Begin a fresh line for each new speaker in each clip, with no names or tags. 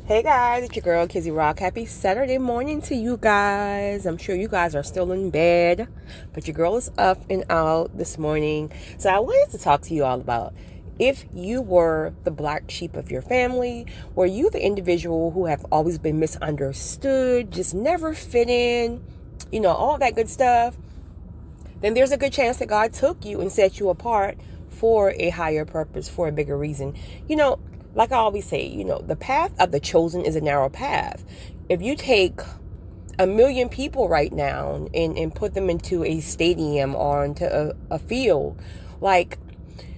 Hey guys, it's your girl Kizzy Rock. Happy Saturday morning to you guys. I'm sure you guys are still in bed, but your girl is up and out this morning. So I wanted to talk to you all about if you were the black sheep of your family, were you the individual who have always been misunderstood, just never fit in, all that good stuff, then there's a good chance that God took you and set you apart for a higher purpose, for a bigger reason. Like I always say, the path of the chosen is a narrow path. If you take a million people right now and put them into a stadium or into a field, like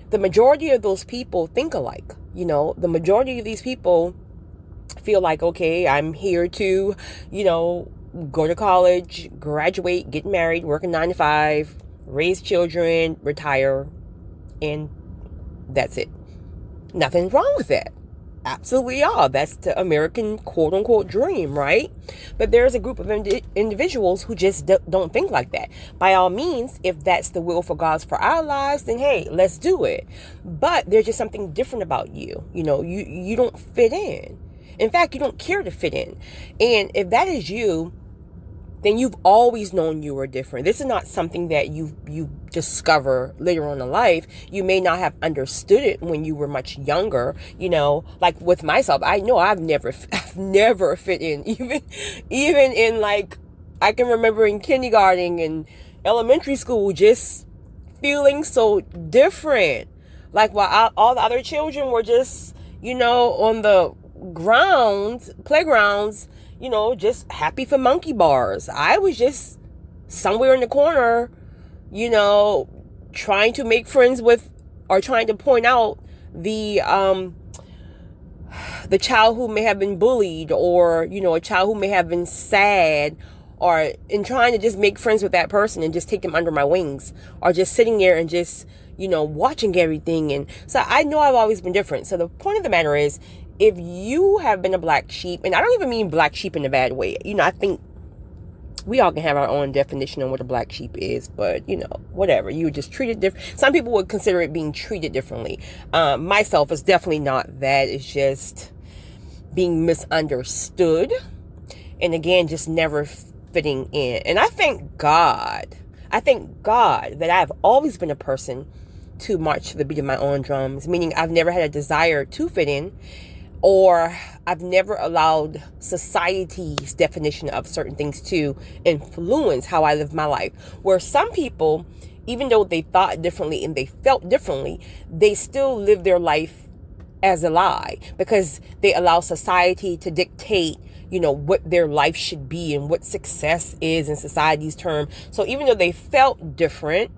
the majority of those people think alike. The majority of these people feel like, okay, I'm here to, go to college, graduate, get married, work a 9 to 5, raise children, retire, and that's it. Nothing's wrong with that. Absolutely all. That's the American quote unquote dream, right? But there's a group of individuals who just don't think like that. By all means, if that's the will for God for our lives, then hey, let's do it. But there's just something different about you. You don't fit in. In fact, you don't care to fit in. And if that is you, then you've always known you were different. This is not something that you discover later on in life. You may not have understood it when you were much younger. Like with myself, I know I've never fit in. Even in, like, I can remember in kindergarten and elementary school, just feeling so different. Like while all the other children were just, on the playgrounds, just happy for monkey bars. I was just somewhere in the corner, trying to make friends with, or trying to point out the child who may have been bullied, or, a child who may have been sad, or in trying to just make friends with that person and just take them under my wings, or just sitting there and just, watching everything. And so I know I've always been different. So the point of the matter is, if you have been a black sheep, and I don't even mean black sheep in a bad way, I think we all can have our own definition on what a black sheep is, but whatever, you would just treat it different. Some people would consider it being treated differently. Myself is definitely not that. It's just being misunderstood, and again, just never fitting in. And I thank God that I've always been a person to march to the beat of my own drums, meaning I've never had a desire to fit in, or I've never allowed society's definition of certain things to influence how I live my life. Where some people, even though they thought differently and they felt differently, they still live their life as a lie, because they allow society to dictate, what their life should be and what success is in society's term. So even though they felt different,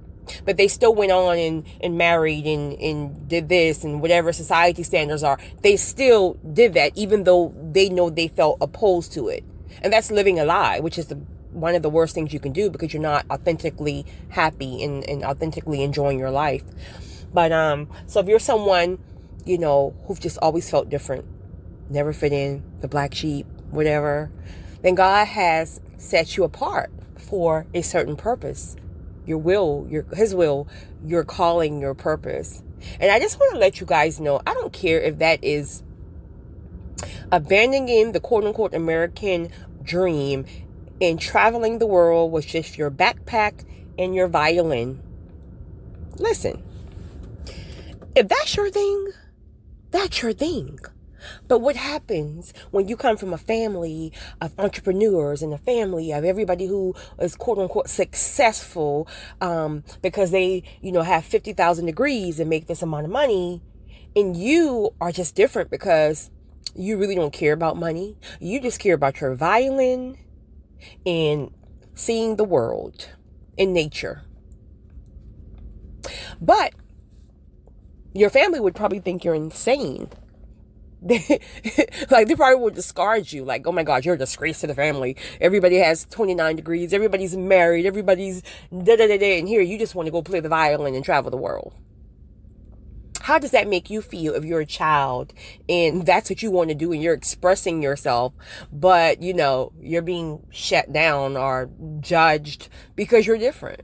but they still went on and married and did this and whatever society standards are, they still did that, even though they know they felt opposed to it. And that's living a lie, which is one of the worst things you can do, because you're not authentically happy and authentically enjoying your life. But so if you're someone, who've just always felt different, never fit in, the black sheep, whatever, then God has set you apart for a certain purpose. Your will, his will, your calling, your purpose. And I just want to let you guys know, I don't care if that is abandoning the quote unquote American dream and traveling the world with just your backpack and your violin. Listen, if that's your thing, that's your thing. But what happens when you come from a family of entrepreneurs and a family of everybody who is quote unquote successful, because they, have 50,000 degrees and make this amount of money, and you are just different because you really don't care about money. You just care about your violin and seeing the world and nature. But your family would probably think you're insane. Like, they probably would discard you, like, oh my God, you're a disgrace to the family. Everybody has 29 degrees, everybody's married, everybody's da-da-da-da, and here you just want to go play the violin and travel the world. How does that make you feel if you're a child and that's what you want to do and you're expressing yourself, but you're being shut down or judged because you're different?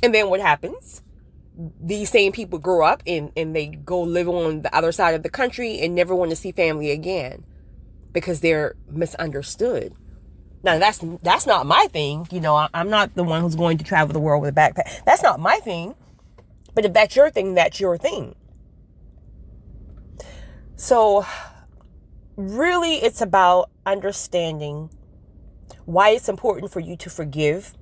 And then what happens? These same people grow up and they go live on the other side of the country and never want to see family again. because they're misunderstood. Now, that's not my thing. I'm not the one who's going to travel the world with a backpack. That's not my thing. But if that's your thing, that's your thing. So really, it's about understanding why it's important for you to forgive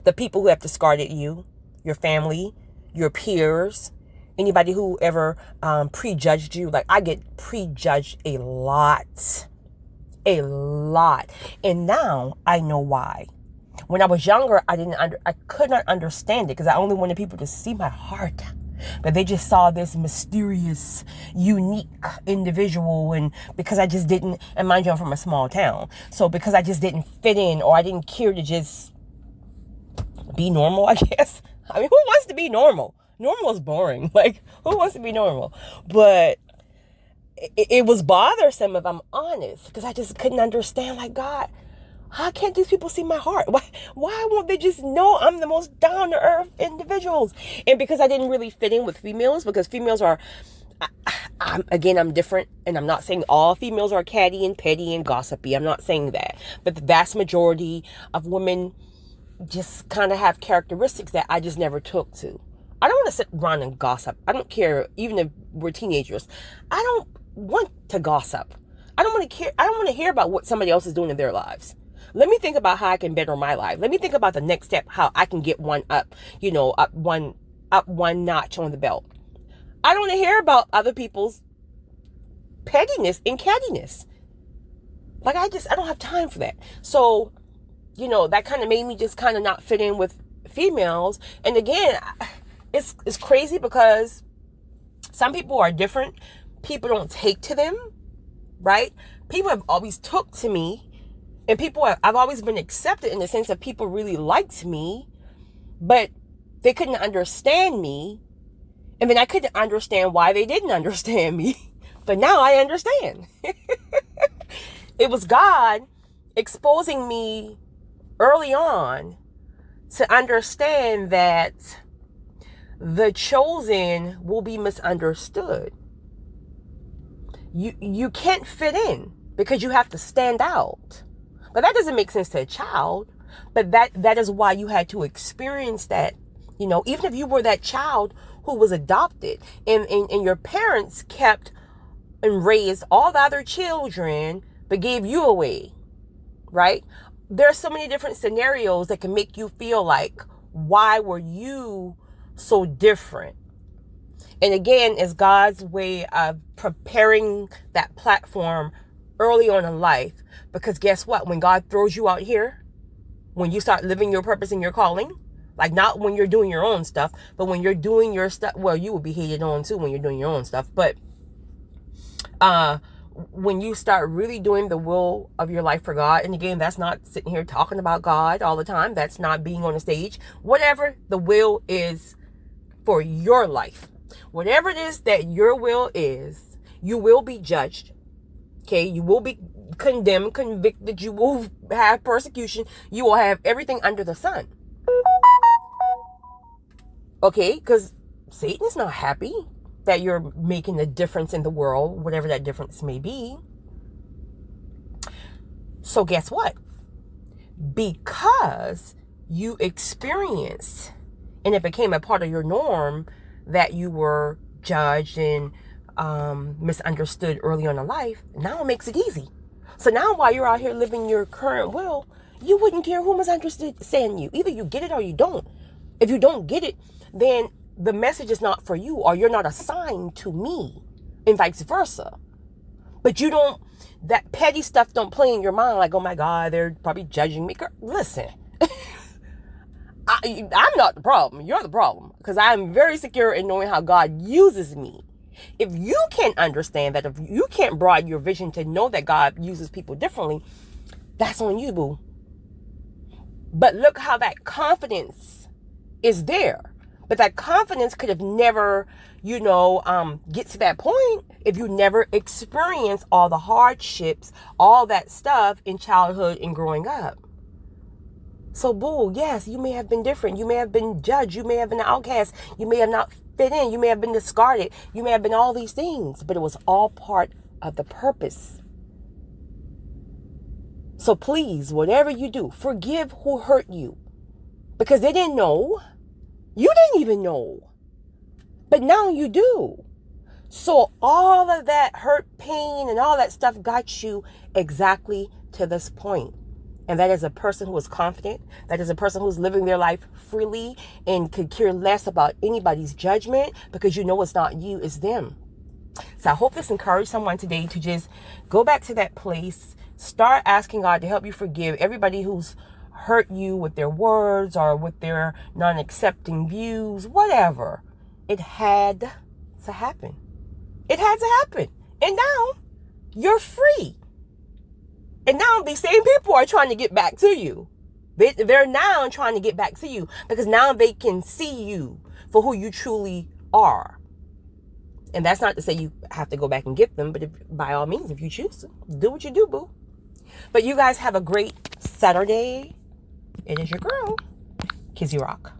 the people who have discarded you, your family, your peers, anybody who ever prejudged you. Like, I get prejudged a lot. And now I know why. When I was younger, I could not understand it because I only wanted people to see my heart. But they just saw this mysterious, unique individual. And because I just didn't, and mind you, I'm from a small town. So because I just didn't fit in, or I didn't care to just be normal, I guess. I mean, who wants to be normal? Normal is boring. Like, who wants to be normal? But it was bothersome, if I'm honest, because I just couldn't understand, like, God, how can't these people see my heart? Why won't they just know I'm the most down-to-earth individuals? And because I didn't really fit in with females, because females are, I'm different, and I'm not saying all females are catty and petty and gossipy. I'm not saying that. But the vast majority of women just kind of have characteristics that I just never took to. I don't want to sit around and gossip. I don't care, even if we're teenagers. I don't want to gossip. I don't want to care. I don't want to hear about what somebody else is doing in their lives. Let me think about how I can better my life. Let me think about the next step, how I can get one up, up one notch on the belt. I don't want to hear about other people's pettiness and cattiness. Like, I don't have time for that. So, that kind of made me just kind of not fit in with females. And again, it's crazy because some people are different. People don't take to them, right? People have always took to me, and I've always been accepted in the sense that people really liked me, but they couldn't understand me. And then I couldn't understand why they didn't understand me. But now I understand. It was God exposing me early on to understand that the chosen will be misunderstood. You can't fit in because you have to stand out. But that doesn't make sense to a child. But that is why you had to experience that. Even if you were that child who was adopted and your parents kept and raised all the other children but gave you away, right? There are so many different scenarios that can make you feel like, why were you so different? And again, it's God's way of preparing that platform early on in life. Because guess what? When God throws you out here, when you start living your purpose and your calling, like not when you're doing your own stuff, but when you're doing your stuff, well, you will be hated on too when you're doing your own stuff. But when you start really doing the will of your life for God, and again, that's not sitting here talking about God all the time. That's not being on the stage. Whatever the will is for your life, whatever it is that your will is, you will be judged. Okay, you will be condemned, convicted, you will have persecution, you will have everything under the sun. Okay, because Satan is not happy that you're making a difference in the world, whatever that difference may be. So guess what? Because you experienced, and it became a part of your norm, that you were judged and misunderstood early on in life, now it makes it easy. So now while you're out here living your current will, you wouldn't care who misunderstands you. Either you get it or you don't. If you don't get it, then the message is not for you, or you're not assigned to me, and vice versa. But that petty stuff don't play in your mind like, oh my God, they're probably judging me. Girl, listen, I'm not the problem. You're the problem, because I'm very secure in knowing how God uses me. If you can't understand that, if you can't broaden your vision to know that God uses people differently, that's on you, boo. But look how that confidence is there. But that confidence could have never, get to that point if you never experienced all the hardships, all that stuff in childhood and growing up. So, boo, yes, you may have been different. You may have been judged. You may have been an outcast. You may have not fit in. You may have been discarded. You may have been all these things. But it was all part of the purpose So please, whatever you do, forgive who hurt you. Because they didn't know. You didn't even know. But now you do. So all of that hurt, pain, and all that stuff got you exactly to this point. And that is a person who is confident. That is a person who's living their life freely and could care less about anybody's judgment, because you know it's not you, it's them. So I hope this encouraged someone today to just go back to that place. Start asking God to help you forgive everybody who's hurt you with their words or with their non-accepting views, whatever. It had to happen. It had to happen. And now you're free. And now these same people are trying to get back to you. They're now trying to get back to you because now they can see you for who you truly are. And that's not to say you have to go back and get them, but by all means, if you choose to, do what you do, boo. But you guys have a great Saturday. It is your girl, Kizzy Rock.